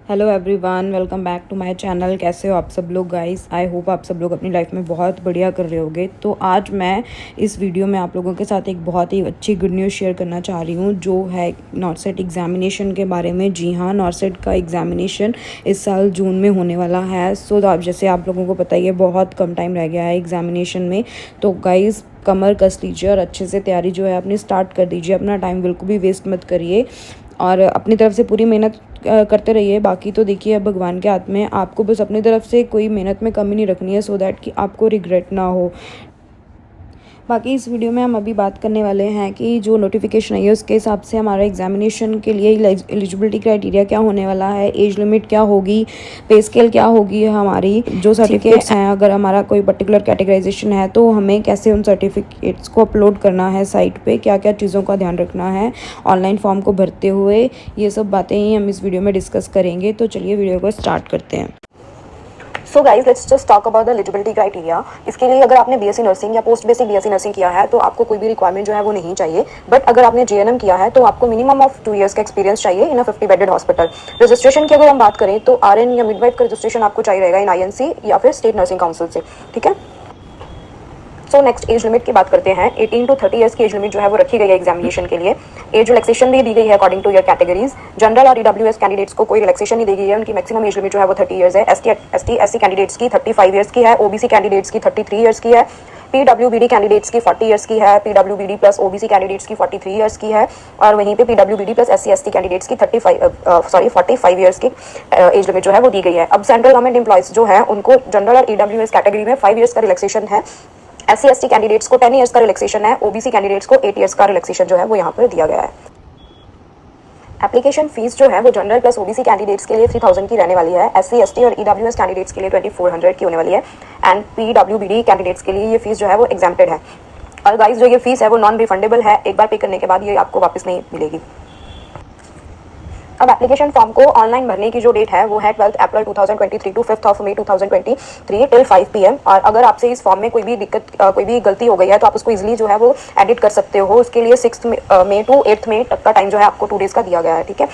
Hello everyone, welcome back to my channel. कैसे हो आप सब लोग गाइस? आई होप आप सब लोग अपनी लाइफ में बहुत बढ़िया कर रहे होगे। तो आज मैं इस वीडियो में आप लोगों के साथ एक बहुत ही अच्छी गुड न्यूज़ शेयर करना चाह रही हूँ, जो है नॉर्सेट एग्जामिनेशन के बारे में। जी हाँ, नॉर्सेट का एग्जामिनेशन इस साल जून में होने वाला है। सो अब जैसे आप लोगों को पता ही है, बहुत कम टाइम रह गया है एग्जामिनेशन में। तो गाइज़ कमर कस लीजिए और अच्छे से तैयारी जो है अपनी स्टार्ट कर दीजिए। अपना टाइम बिल्कुल भी वेस्ट मत करिए और अपनी तरफ से पूरी मेहनत करते रहिए। बाकी तो देखिए अब भगवान के हाथ में, आपको बस अपनी तरफ से कोई मेहनत में कमी नहीं रखनी है, सो दैट कि आपको रिग्रेट ना हो। बाकी इस वीडियो में हम अभी बात करने वाले हैं कि जो नोटिफिकेशन आई है उसके हिसाब से हमारा एग्जामिनेशन के लिए एलिजिबिलिटी क्राइटेरिया क्या होने वाला है, एज लिमिट क्या होगी, पे स्केल क्या होगी, हमारी जो सर्टिफिकेट्स हैं, अगर हमारा कोई पर्टिकुलर कैटेगराइजेशन है तो हमें कैसे उन सर्टिफिकेट्स को अपलोड करना है साइट पे, क्या क्या चीज़ों का ध्यान रखना है ऑनलाइन फॉर्म को भरते हुए। ये सब बातें ही हम इस वीडियो में डिस्कस करेंगे। तो चलिए वीडियो को स्टार्ट करते हैं। So guys let's just talk about the eligibility criteria. इसके लिए अगर आपने बीएससी नर्सिंग या पोस्ट बेसिक बीएससी नर्सिंग किया है तो आपको कोई भी रिक्वायरमेंट जो है वो नहीं चाहिए। बट अगर आपने जेएनएम किया है तो आपको मिनिमम ऑफ 2 ईयर्स का एक्सपीरियंस चाहिए इन अ 50 बेडेड हॉस्पिटल। रजिस्ट्रेशन की अगर हम बात करें तो आरएन या मिडवाइफ का रजिस्ट्रेशन आपको चाहिए रहेगा इन आईएनसी या फिर स्टेट नर्सिंग काउंसिल से। ठीक है। सो नेक्स्ट एज लिमिट की बात करते हैं। 18 टू 30 ईयर्स की एज लिमिट जो है वो रखी गई है एग्जामिनेशन के लिए। एज रिलैक्सेशन भी दी गई है according to your categories. General और ईडब्ल्यूएस कैंडिडेट्स को कोई रिलैक्सेशन नहीं दी गई है, उनकी मैक्सिमम एज लिमिट जो है वो 30 ईयर्स है। एसटी कैंडिडेट्स की 35 ईयर्स की है, ओबीसी कैंडिडेट्स की 33 ईयर्स की है, पीडब्ल्यूबीडी कैंडिडेट्स की 40 ईयर्स की है, पीडब्ल्यूबीडी प्लस ओबीसी कैंडिडेट्स की 43 ईयर्स की है, और वहीं पे PWBD plus SC ST candidates की 45 ईयर्स की एज लिमिट जो है वो दी गई है। अब सेंट्रल गवर्नमेंट एम्प्लॉयज जो है उनको जनरल और ईडब्ल्यूएस कैटेगरी में 5 ईयर्स का रिलैक्सेशन है। एससी एसटी कैंडिडेट्स को 10 ईयर्स का रिलैक्सेशन है, ओबीसी कैंडिडेट्स को 8 ईयर्स का रिलैक्सेशन जो है वो यहाँ पर दिया गया है। एप्लीकेशन फीस जो है वो जनरल प्लस ओबीसी कैंडिडेट्स के लिए 3000 की रहने वाली है, एससी एसटी और ईडब्ल्यूएस कैंडिडेट्स के लिए 2400 की होने वाली है, एंड पीडब्ल्यूबीडी कैंडिडेट्स के लिए ये फीस जो है वो एग्जाम्प्टेड है। और गाइस जो ये फीस है वो नॉन रिफंडेबल है, एक बार पे करने के बाद ये आपको वापस नहीं मिलेगी। अब एप्लीकेशन फॉर्म को ऑनलाइन भरने की जो डेट है वो है 12 अप्रैल 2023 टू 5 मई 2023 टिल 5 PM। और अगर आपसे इस फॉर्म में कोई भी दिक्कत कोई भी गलती हो गई है तो आप उसको इजीली जो है वो एडिट कर सकते हो। उसके लिए 6 मई टू 8 मई तक का टाइम जो है आपको 2 डेज का दिया गया है। ठीक है।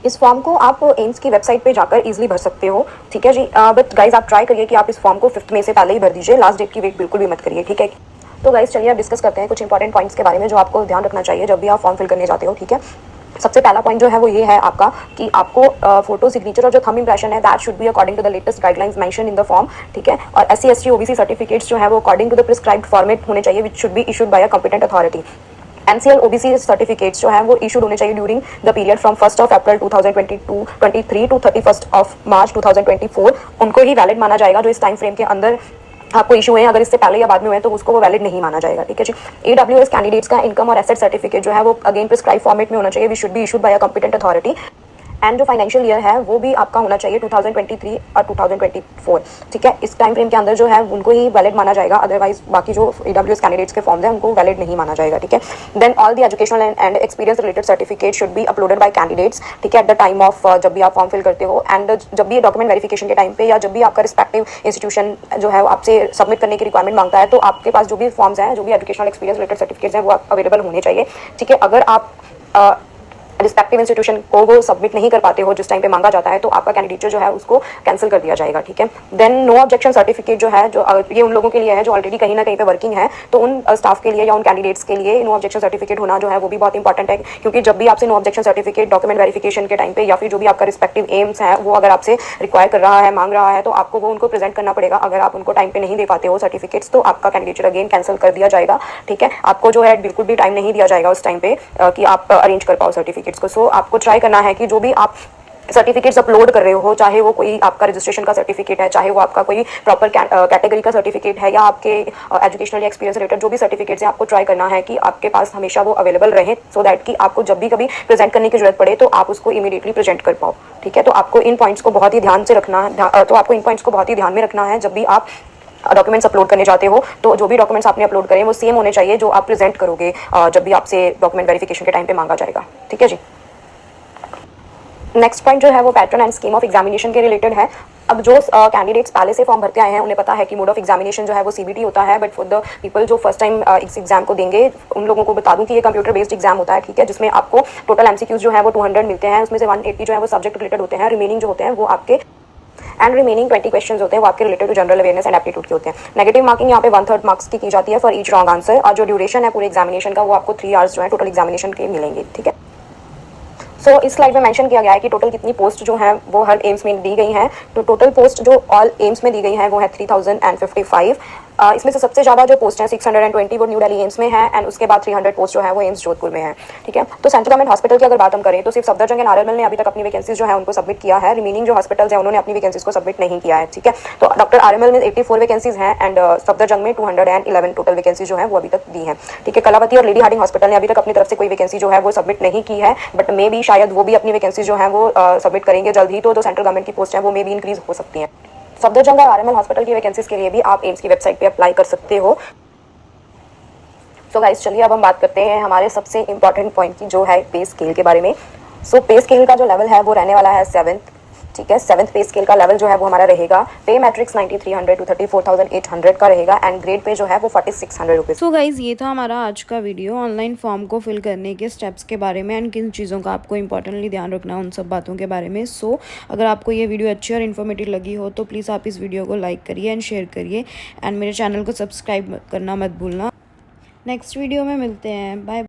इस फॉर्म को आप एम्स की वेबसाइट पे जाकर इजीली भर सकते हो। ठीक है जी। बट गाइज आप ट्राई करिए कि आप इस फॉर्म को 5 मई से पहले ही भर दीजिए, लास्ट डेट की वेट बिल्कुल भी मत करिए। ठीक है। तो गाइज चलिए अब डिस्कस करते हैं कुछ इंपॉर्टेंट पॉइंट्स के बारे में जो आपको ध्यान रखना चाहिए जब भी आप फॉर्म फिल करने जाते हो। ठीक है। सबसे पहला पॉइंट जो है वो ये है आपका कि आपको फोटो सिग्नेचर और जो थंब इंप्रेशन है that should be according to the latest guidelines mention in the form. ठीक है। और एससी एसटी ओबीसी सर्टिफिकेट्स जो है वो according to the prescribed format होने चाहिए, which should be issued by a competent authority. NCL OBC certificates जो है वो इशूड होने चाहिए during the period from 1 April 2023 to 31 March 2024। उनको ही वैलिड माना जाएगा जो इस टाइम फ्रेम के अंदर आपको इशू है। अगर इससे पहले या बाद में हुए तो उसको वो वैलिड नहीं माना जाएगा। ठीक है जी। ईडब्ल्यूएस कैंडिडेट्स का इनकम और एसेट सर्टिफिकेट जो है वो अगेन प्रिस्क्राइब फॉर्मेट में होना चाहिए, which should be issued by a competent authority. And जो फाइनेंशियल ईयर है वो भी आपका होना चाहिए 2023 और 2024। ठीक है। इस टाइम फ्रेम के अंदर जो है उनको ही वैलिड माना जाएगा, अदरवाइज बाकी जो ईडब्ल्यूएस कैंडिडेट्स के फॉर्म्स हैं उनको वैलिड नहीं माना जाएगा। ठीक है। Then all the educational and experience related certificate should be uploaded by candidates. ठीक है। एट द टाइम ऑफ जब भी आप फॉर्म फिल करते हो, एंड जब भी डॉक्यूमेंट वेरिफिकेशन के टाइम पे या जब भी आपका रिस्पेक्टिव इंस्टीट्यूशन जो है आपसे सबमिट करने की रिक्वायरमेंट मांगता है तो आपके पास जो भी फॉर्म्स हैं, जो भी एजुकेशनल एक्सपीरियंस रिलेटेड सर्टिफिकेट्स हैं वो अवेलेबल होने चाहिए। ठीक है। अगर आप रिस्पेक्टिव इंस्टीट्यूशन को वो सबमिट नहीं कर पाते हो जिस टाइम पे मांगा जाता है तो आपका कैंडिडेचर जो है उसको कैंसिल कर दिया जाएगा। ठीक है। देन नो ऑब्जेक्शन सर्टिफिकेट जो है, जो ये उन लोगों के लिए है जो ऑलरेडी कहीं ना कहीं पे वर्किंग है, तो उन स्टाफ के लिए या उन कैंडिडेट्स के लिए नो ऑब्जेक्शन सर्टिफिकेट होना जो है वो भी बहुत इंपॉर्टेंट है, क्योंकि जब भी आपसे no objection certificate document verification के टाइम पे या फिर जो भी आपका रिस्पेक्टिव एम्स है वो अगर आपसे रिक्वायर कर रहा है, मांग रहा है, तो आपको वो उनको प्रेजेंट करना पड़ेगा। अगर आप उनको टाइम पे नहीं दे पाते हो सर्टिफिकेट्स तो आपका कैंडिडेचर अगेन कैंसिल कर दिया जाएगा। ठीक है। आपको जो है बिल्कुल भी टाइम नहीं दिया जाएगा उस टाइम पे कि आप अरेंज कर पाओ सर्टिफिकेट्स को। सो आपको ट्राई करना है कि जो भी आप सर्टिफिकेट्स अपलोड कर रहे हो, चाहे वो कोई आपका रजिस्ट्रेशन का सर्टिफिकेट है, चाहे वो आपका कोई प्रॉपर कैटेगरी का सर्टिफिकेट है, या आपके एजुकेशनल एक्सपीरियंस रिलेटेड जो भी सर्टिफिकेट्स हैं, आपको ट्राई करना है कि आपके पास हमेशा वो अवेलेबल रहे, सो दैट कि आपको जब भी कभी प्रेजेंट करने की जरूरत पड़े तो आप उसको इमीडिएटली प्रेजेंट कर पाओ। ठीक है। तो आपको इन पॉइंट्स को बहुत ही ध्यान से रखना है, तो आपको इन पॉइंट्स को बहुत ही ध्यान में रखना है जब भी आप डॉक्यूमेंट्स अपलोड करने जाते हो। तो जो भी डॉक्यूमेंट्स आपने अपलोड करें वो सेम होने चाहिए जो आप प्रेजेंट करोगे जब भी आपसे डॉक्यूमेंट वेरिफिकेशन के टाइम पे मांगा जाएगा। ठीक है जी। नेक्स्ट पॉइंट जो है वो pattern and scheme of examination के रिलेटेड है। अब जो कैंडिडेट्स पहले से फॉर्म भरते आए हैं उन्हें पता है कि मोड ऑफ एग्जामिनेशन जो है वो सीबीटी होता है, बट फॉर द पीपल जो फर्स्ट टाइम इस एग्जाम को देंगे उन लोगों को बता दूं कि ये कंप्यूटर बेस्ड एग्जाम होता है, ठीक है, जिसमें आपको टोटल एमसीक्यूज जो है वो 200 मिलते हैं, उसमें से 180 जो है वो सब्जेक्ट रिलेटेड होते हैं, रिमेनिंग जो होते हैं वो आपके एंड रिमेनिंग 20 क्वेश्चंस होते हैं वो आपके related to general awareness and aptitude के होते हैं। नेगेटिव मार्किंग यहाँ पे 1/3 मार्क्स की जाती है फॉर ईच रॉन्ग आंसर, और जो ड्यूरेशन है पूरे एग्जामिनेशन का वो आपको 3 आवर्स जो है टोटल एग्जामिनेशन के मिलेंगे, ठीक है। सो इस स्लाइड में मेंशन किया गया है कि टोटल कितनी पोस्ट जो है वो हर एम्स में दी गई हैं। तो टोटल पोस्ट जो ऑल एम्स में दी गई हैं वो है 3055। इसमें से सबसे ज़्यादा जो पोस्ट हैं 620 वो न्यू दिल्ली एम्स में है, एंड उसके बाद 300 पोस्ट जो है वो एम्स जोधपुर में है, ठीक है। तो सेंट्रल गवर्नमेंट हॉस्पिटल की अगर बात हम करें तो सिर्फ सफदरजंग एंड आरएमएल ने अभी तक अपनी वैकेंसीज जो है उनको सबमिट किया है, रिमेनिंग जो हॉस्पिटल्स हैं उन्होंने अपनी वैकेंसीज को सबमिट नहीं किया है, ठीक है। तो डॉक्टर आरएमएल में 84 वैकेंसीज हैं एंड सफदरजंग में 211 टोटल वैकेंसी जो है वो अभी तक दी है, ठीक है। कलावती और लेडी हार्डिंग हॉस्पिटल ने अभी तक अपनी तरफ से कोई वैकेंसी जो है वो सबमिट नहीं की है, बट मे भी शायद वो भी अपनी वैकेंसी जो है वो सबमिट करेंगे जल्द ही। तो जो सेंट्रल गवर्नमेंट की पोस्ट है वो मे भी इंक्रीज हो सकती है। सफदरजंग और आरएमएल हॉस्पिटल की वैकेंसीज के लिए भी आप एम्स की वेबसाइट पे अप्लाई कर सकते हो। सो गाइस चलिए अब हम बात करते हैं हमारे सबसे इंपॉर्टेंट पॉइंट की, जो है पे स्केल के बारे में। सो पे स्केल का जो लेवल है वो रहने वाला है 7th, ठीक है। 7th पे स्केल का लेवल जो है वो हमारा रहेगा, पे मैट्रिक्स 9300 टू 34800 का रहेगा, एंड ग्रेड पे जो है वो 4600 रुपीज़। सो गाइज ये था हमारा आज का वीडियो ऑनलाइन फॉर्म को फिल करने के स्टेप्स के बारे में एंड किन चीज़ों का आपको इंपॉर्टेंटली ध्यान रखना है उन सब बातों के बारे में। सो अगर आपको ये वीडियो अच्छी और इन्फॉर्मेटिव लगी हो तो प्लीज़ आप इस वीडियो को लाइक करिए एंड शेयर करिए, एंड मेरे चैनल को सब्सक्राइब करना मत भूलना। नेक्स्ट वीडियो में मिलते हैं, बाय।